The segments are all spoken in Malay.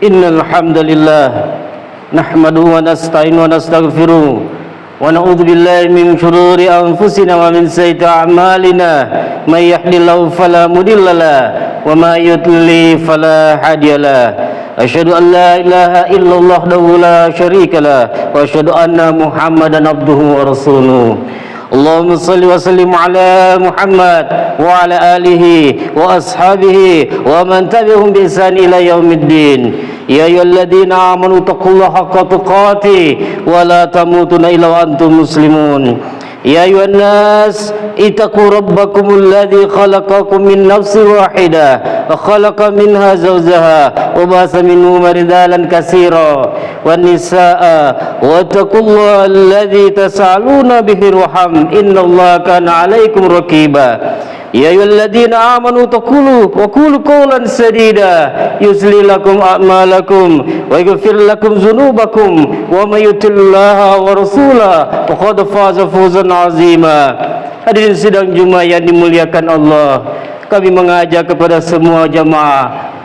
Innal hamdalillah nahmaduhu wa nasta'inuhu wa nastaghfiruh wa na'udzu billahi min shururi anfusina wa min sayyiati a'malina may yahdihillahu fala mudilla lahu wa may yudlil fala hadiyalah. Asyhadu an la ilaha illallah wahdahu la syarika lah wa asyhadu anna Muhammadan abduhu wa rasuluh. Allahumma salli wa sallim ala Muhammad wa ala alihi wa ashabihi wa man tabi'ahum bi ihsan ila yaumiddin. Ya ayyuhalladzina amanu taqullaha haqqa tuqatih wa la tamutunna illa wa antum muslimun. Ya ayyuhan nas ittaqu rabbakumul ladzi khalaqakum min nafsin wahidah wa khalaqa minha zawjaha wa basa minhuma rijalan katsira wan nisaa wattaqullaha alladzi tasaaluna bihi warham innallaha kana 'alaikum raqiba. Ya ayyuhalladzina amanu taqulu wa qulu qawlan sadida yuslih lakum a'malakum wa yaghfir lakum dzunubakum wa may yuti'illaha wa rasulahu faqad faza fawzan 'azima. Hadirin sidang Jumat yang dimuliakan Allah, kami mengajak kepada semua jamaah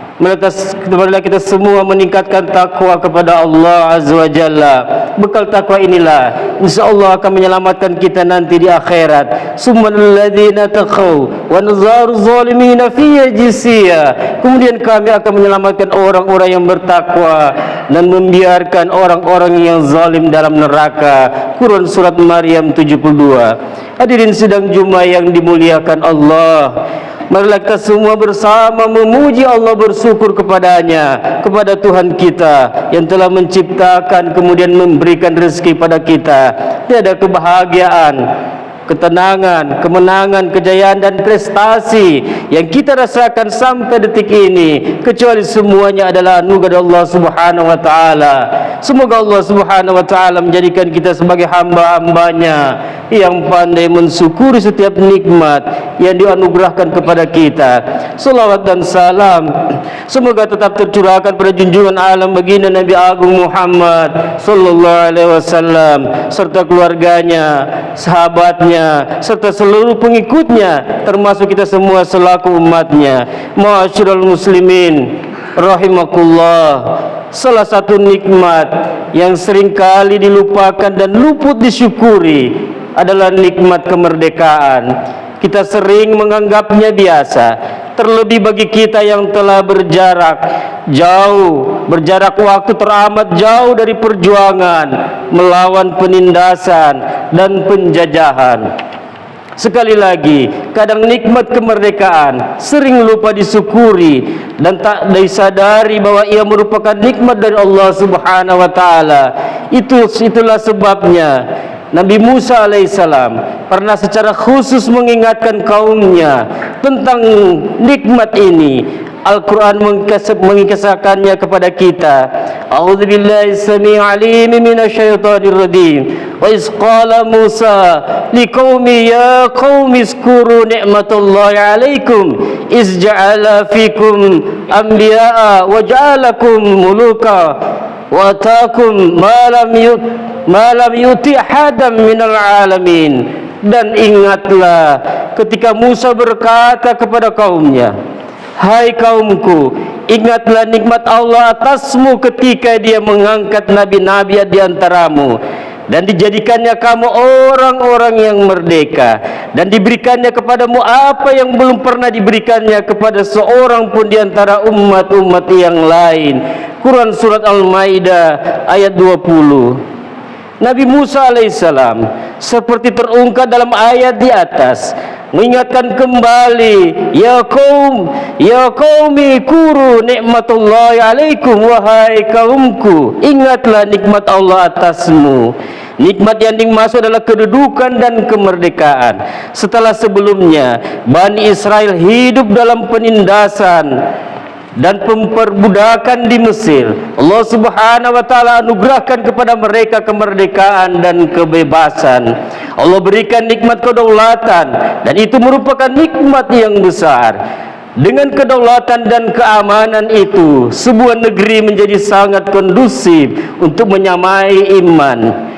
kepada kita semua meningkatkan takwa kepada Allah Azza wa Jalla. Bekal takwa inilah insyaallah akan menyelamatkan kita nanti di akhirat. Summal ladzina taqaw wa nazaru zalimina fi jisiya. Kemudian kami akan menyelamatkan orang-orang yang bertakwa dan membiarkan orang-orang yang zalim dalam neraka. Quran surat Maryam 72. Hadirin sidang Jumat yang dimuliakan Allah, marilah kita semua bersama memuji Allah, bersyukur kepadanya, kepada Tuhan kita yang telah menciptakan kemudian memberikan rezeki pada kita. Tiada kebahagiaan, ketenangan, kemenangan, kejayaan dan prestasi yang kita rasakan sampai detik ini kecuali semuanya adalah anugerah Allah Subhanahu wa taala. Semoga Allah Subhanahu wa taala menjadikan kita sebagai hamba-hambanya yang pandai mensyukuri setiap nikmat yang dianugerahkan kepada kita. Salawat dan salam semoga tetap tercurahkan pada junjungan alam baginda Nabi Agung Muhammad sallallahu alaihi wasallam serta keluarganya, sahabatnya, serta seluruh pengikutnya, termasuk kita semua selaku umatnya. Ma'asyiral muslimin rahimakumullah, salah satu nikmat yang seringkali dilupakan dan luput disyukuri adalah nikmat kemerdekaan. Kita sering menganggapnya biasa, terlebih bagi kita yang telah berjarak waktu teramat jauh dari perjuangan melawan penindasan dan penjajahan. Sekali lagi, kadang nikmat kemerdekaan sering lupa disyukuri dan tak disadari bahwa ia merupakan nikmat dari Allah Subhanahu wa taala. Itulah sebabnya Nabi Musa alaihissalam pernah secara khusus mengingatkan kaumnya tentang nikmat ini. Al-Quran mengisahkannya kepada kita. A'udzubillahi samii'il 'aliim minasyaitonir rajim. Wa iz qala Musa liqaumi ya qaumi zkuru ni'matallahi 'alaikum iz ja'ala fikum anbiya'a wa ja'alakum muluka wa ataakum ma lam yuti hadam minal 'alamin. Dan ingatlah ketika Musa berkata kepada kaumnya, hai kaumku, ingatlah nikmat Allah atasmu ketika Dia mengangkat nabi-nabi di antaramu dan dijadikannya kamu orang-orang yang merdeka dan diberikannya kepadamu apa yang belum pernah diberikannya kepada seorang pun di antara umat-umat yang lain. Quran surat Al-Maidah ayat 20. Nabi Musa alaihissalam seperti terungkap dalam ayat di atas mengingatkan kembali, ya qaumi kuru nikmatullahi alaikum, wahai kaumku, ingatlah nikmat Allah atasmu. Nikmat yang dimaksud adalah kedudukan dan kemerdekaan. Setelah sebelumnya Bani Israel hidup dalam penindasan dan pemperbudakan di Mesir, Allah Subhanahu wa taala anugerahkan kepada mereka kemerdekaan dan kebebasan. Allah berikan nikmat kedaulatan dan itu merupakan nikmat yang besar. Dengan kedaulatan dan keamanan itu, sebuah negeri menjadi sangat kondusif untuk menyamai iman.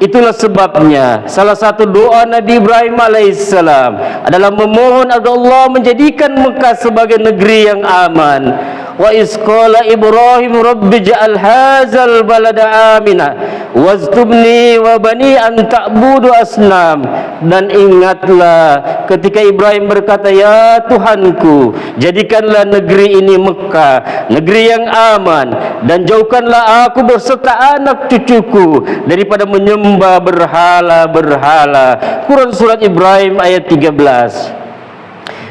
Itulah sebabnya salah satu doa Nabi Ibrahim alaihissalam adalah memohon agar Allah menjadikan Mekah sebagai negeri yang aman. Wa isqala Ibrahim rabbi ja'al hadzal balada amina wastubni wa bani an ta'budu asnam. Dan ingatlah ketika Ibrahim berkata, ya Tuhanku, jadikanlah negeri ini Mekah, negeri yang aman, dan jauhkanlah aku berserta anak cucuku daripada menyembah berhala-berhala. Quran Surat Ibrahim ayat 13.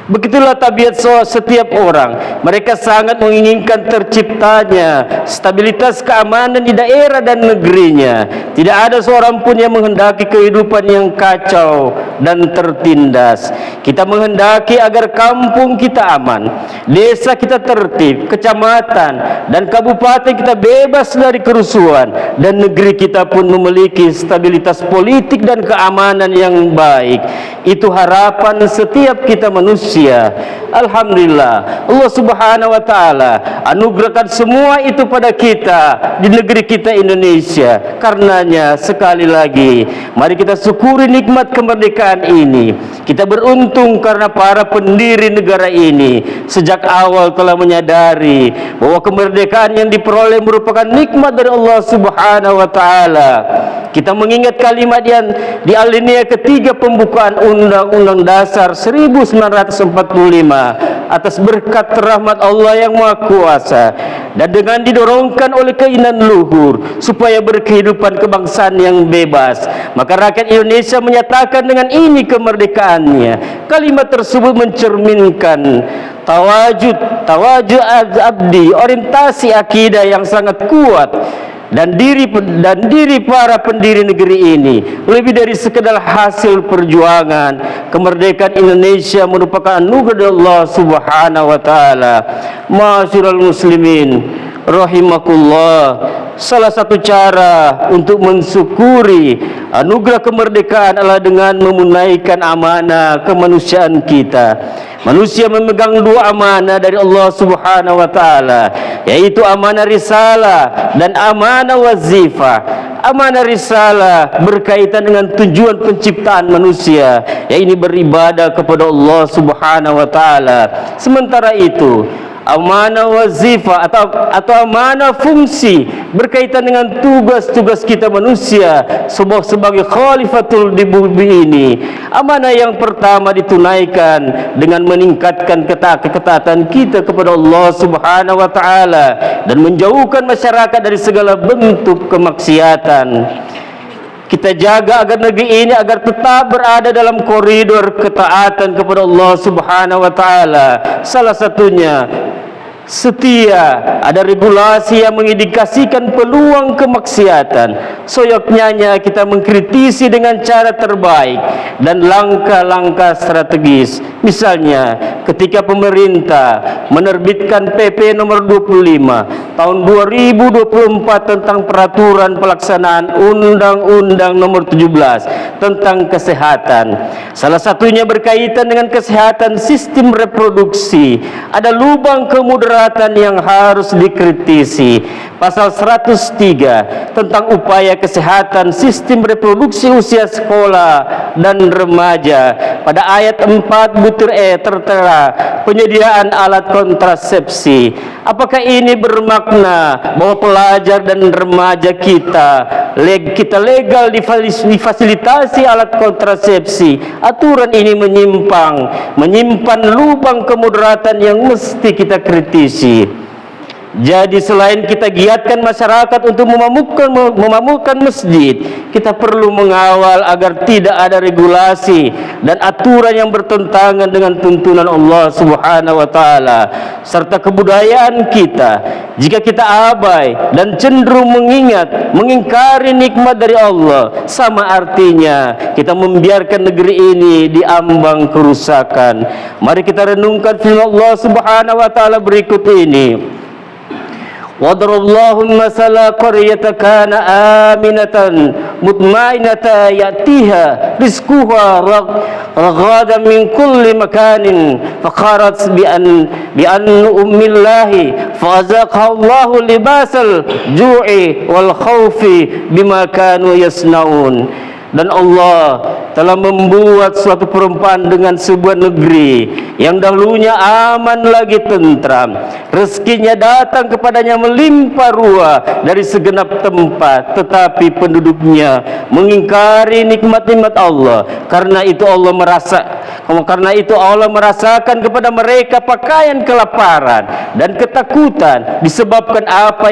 Begitulah tabiat setiap orang. Mereka sangat menginginkan terciptanya stabilitas keamanan di daerah dan negerinya. Tidak ada seorang pun yang menghendaki kehidupan yang kacau dan tertindas. Kita menghendaki agar kampung kita aman, desa kita tertib, kecamatan dan kabupaten kita bebas dari kerusuhan, dan negeri kita pun memiliki stabilitas politik dan keamanan yang baik. Itu harapan setiap kita manusia. Alhamdulillah, Allah Subhanahu wa taala anugerahkan semua itu pada kita di negeri kita Indonesia. Karenanya sekali lagi, mari kita syukuri nikmat kemerdekaan ini. Kita beruntung karena para pendiri negara ini sejak awal telah menyadari bahwa kemerdekaan yang diperoleh merupakan nikmat dari Allah Subhanahu wa taala. Kita mengingat kalimat yang di alinea ketiga pembukaan Undang-Undang Dasar 1945 atas berkat rahmat Allah yang Maha Kuasa, dan dengan didorongkan oleh keinginan luhur supaya berkehidupan kebangsaan yang bebas, maka rakyat Indonesia menyatakan dengan ini kemerdekaannya. Kalimat tersebut mencerminkan tawajud abdi, orientasi akidah yang sangat kuat dan diri para pendiri negeri ini. Lebih dari sekedar hasil perjuangan, kemerdekaan Indonesia merupakan anugerah dari Allah Subhanahu wa taala. Ma'asyiral muslimin rahimakumullah, salah satu cara untuk mensyukuri anugerah kemerdekaan adalah dengan menunaikan amanah kemanusiaan kita. Manusia memegang dua amanah dari Allah Subhanahu wa taala, yaitu amanah risalah dan amanah wazifah. Amanah risalah berkaitan dengan tujuan penciptaan manusia, yaitu beribadah kepada Allah Subhanahu wa taala. Sementara itu, amanah wazifah atau amanah fungsi berkaitan dengan tugas-tugas kita manusia sebagai khalifatul di bumi ini. Amanah yang pertama ditunaikan dengan meningkatkan ketaatan kita kepada Allah Subhanahu wa taala dan menjauhkan masyarakat dari segala bentuk kemaksiatan. Kita jaga agar negeri ini agar tetap berada dalam koridor ketaatan kepada Allah Subhanahu wa taala. Salah satunya setia, ada regulasi yang mengindikasikan peluang kemaksiatan. Soyoknya kita mengkritisi dengan cara terbaik dan langkah-langkah strategis. Misalnya, ketika pemerintah menerbitkan PP nomor 25 tahun 2024 tentang peraturan pelaksanaan Undang-Undang nomor 17 tentang kesehatan. Salah satunya berkaitan dengan kesehatan sistem reproduksi. Ada lubang kemudaratan yang harus dikritisi. Pasal 103 tentang upaya kesehatan sistem reproduksi usia sekolah dan remaja. Pada ayat 4 butir E tertera penyediaan alat kontrasepsi. Apakah ini bermakna bahwa pelajar dan remaja kita legal difasilitasi alat kontrasepsi? Aturan ini menyimpan lubang kemudaratan yang mesti kita kritisi. Jadi selain kita giatkan masyarakat untuk memamukkan masjid, kita perlu mengawal agar tidak ada regulasi dan aturan yang bertentangan dengan tuntunan Allah Subhanahu wa taala serta kebudayaan kita. Jika kita abai dan cenderung mengingkari nikmat dari Allah, sama artinya kita membiarkan negeri ini diambang kerusakan. Mari kita renungkan firman Allah Subhanahu wa taala berikut ini. Wadarallahu masala qaryatan kana aminatan mutmainatan ya'tiha rizquha ragadan min kulli makanin faqarat bi an ummillahi fazaqallahu libasal ju'i wal khaufi bima kanu yasnaun. Dan Allah telah membuat suatu perumpamaan dengan sebuah negeri yang dahulunya aman lagi tentram, rezekinya datang kepadanya melimpah ruah dari segenap tempat, tetapi penduduknya mengingkari nikmat-nikmat Allah. Karena itu Allah merasakan kepada mereka pakaian kelaparan dan ketakutan disebabkan apa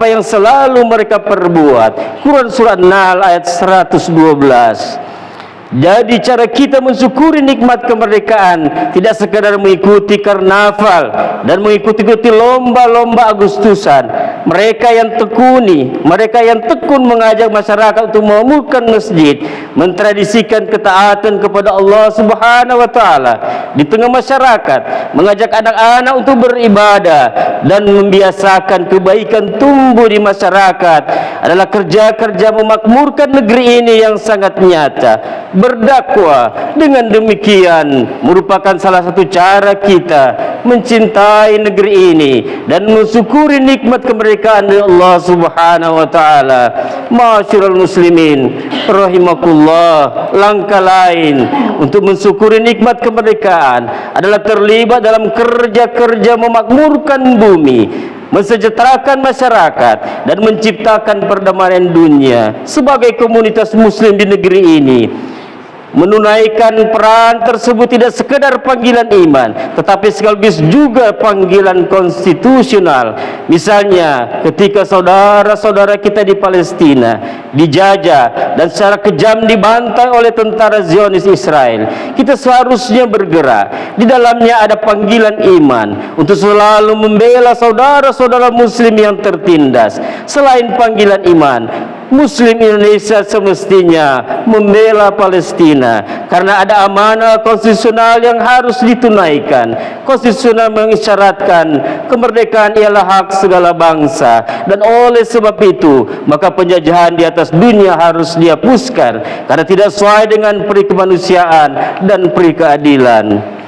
yang selalu mereka perbuat. Quran surah An-Nahl ayat 112. Jadi cara kita mensyukuri nikmat kemerdekaan tidak sekadar mengikuti karnaval dan mengikuti lomba-lomba Agustusan. Mereka yang tekun mengajak masyarakat untuk membangun masjid, mentradisikan ketaatan kepada Allah Subhanahu wa taala di tengah masyarakat, mengajak anak-anak untuk beribadah dan membiasakan kebaikan tumbuh di masyarakat adalah kerja-kerja memakmurkan negeri ini yang sangat nyata. Berdakwah dengan demikian merupakan salah satu cara kita mencintai negeri ini dan mensyukuri nikmat kemerdekaan dari Allah Subhanahu wa taala. Ma'asyiral muslimin rahimakumullah, langkah lain untuk mensyukuri nikmat kemerdekaan adalah terlibat dalam kerja-kerja memakmurkan bumi, mensejahterakan masyarakat dan menciptakan perdamaian dunia. Sebagai komunitas muslim di negeri ini, menunaikan peran tersebut tidak sekedar panggilan iman, tetapi sekaligus juga panggilan konstitusional. Misalnya ketika saudara-saudara kita di Palestina dijajah dan secara kejam dibantai oleh tentara Zionis Israel, kita seharusnya bergerak. Di dalamnya ada panggilan iman untuk selalu membela saudara-saudara muslim yang tertindas. Selain panggilan iman, Muslim Indonesia semestinya membela Palestina karena ada amanah konstitusional yang harus ditunaikan. Konstitusional mengisyaratkan kemerdekaan ialah hak segala bangsa, dan oleh sebab itu maka penjajahan di atas dunia harus dihapuskan karena tidak sesuai dengan peri kemanusiaan dan peri keadilan.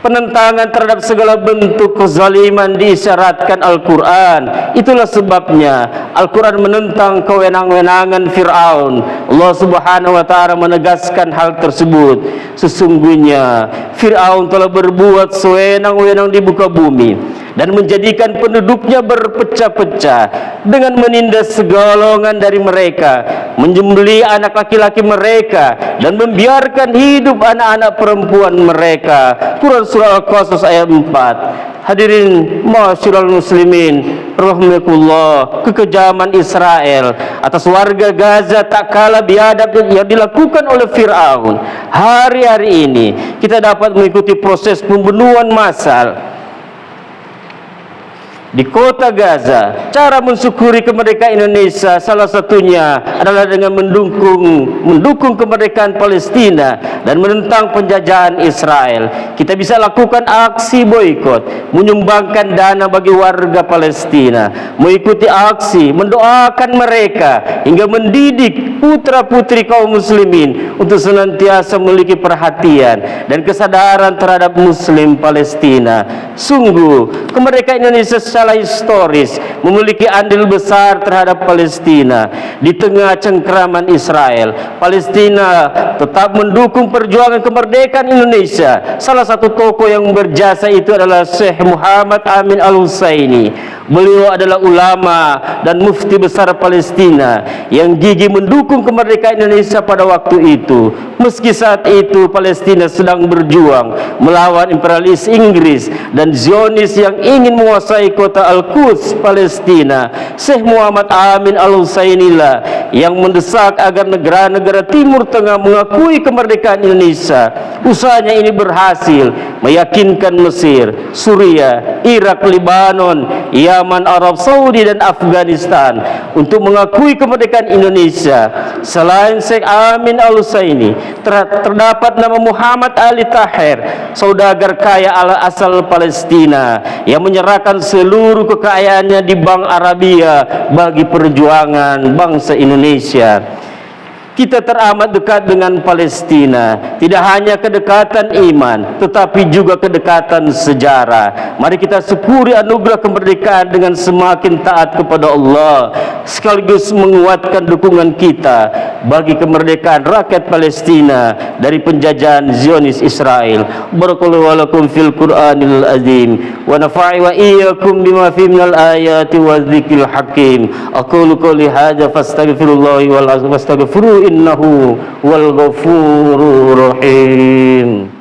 Penentangan terhadap segala bentuk kezaliman diisyaratkan Al-Quran. Itulah sebabnya Al-Quran menentang kewenang-wenangan Fir'aun. Allah Subhanahu wa ta'ala menegaskan hal tersebut. Sesungguhnya Fir'aun telah berbuat sewenang-wenang di muka bumi dan menjadikan penduduknya berpecah-pecah dengan menindas segolongan dari mereka, menyembelih anak laki-laki mereka dan membiarkan hidup anak-anak perempuan mereka. Quran surah Al-Qasas ayat 4. Hadirin ma'asyiral muslimin rahimakumullah, kekejaman Israel atas warga Gaza tak kalah biadab yang dilakukan oleh Fir'aun. Hari-hari ini kita dapat mengikuti proses pembunuhan massal di kota Gaza. Cara mensyukuri kemerdekaan Indonesia salah satunya adalah dengan mendukung kemerdekaan Palestina dan menentang penjajahan Israel. Kita bisa lakukan aksi boikot, menyumbangkan dana bagi warga Palestina, mengikuti aksi, mendoakan mereka, hingga mendidik putra-putri kaum muslimin untuk senantiasa memiliki perhatian dan kesadaran terhadap muslim Palestina. Sungguh kemerdekaan Indonesia secara historis memiliki andil besar terhadap Palestina. Di tengah cengkraman Israel, Palestina tetap mendukung perjuangan kemerdekaan Indonesia. Salah satu tokoh yang berjasa itu adalah Syekh Muhammad Amin Al-Husaini. Beliau adalah ulama dan mufti besar Palestina yang gigih mendukung kemerdekaan Indonesia pada waktu itu. Meski saat itu Palestina sedang berjuang melawan imperialis Inggris dan Zionis yang ingin menguasai kota Al-Quds, Palestina, Syekh Muhammad Amin Al-Husaini lah yang mendesak agar negara-negara Timur Tengah mengakui kemerdekaan Indonesia. Usahanya ini berhasil meyakinkan Mesir, Suriah, Irak, Lebanon, Yaman, Arab Saudi dan Afghanistan untuk mengakui kemerdekaan Indonesia. Selain Syekh Amin Al-Husaini, terdapat nama Muhammad Ali Tahir, saudagar kaya asal Palestina yang menyerahkan seluruh kekayaannya di Bank Arabia bagi perjuangan bangsa Indonesia. Kita teramat dekat dengan Palestina. Tidak hanya kedekatan iman, tetapi juga kedekatan sejarah. Mari kita syukuri anugerah kemerdekaan dengan semakin taat kepada Allah, sekaligus menguatkan dukungan kita bagi kemerdekaan rakyat Palestina dari penjajahan Zionis Israel. Barakallahu lakum fil Qur'anil azim wa nafa'i wa iyyakum bima fihi minal ayati wadh-dhikril hakim. Aqulu qouli hadza fastaghfirullahi wal astaghfiru innahu wal ghafurur rahim.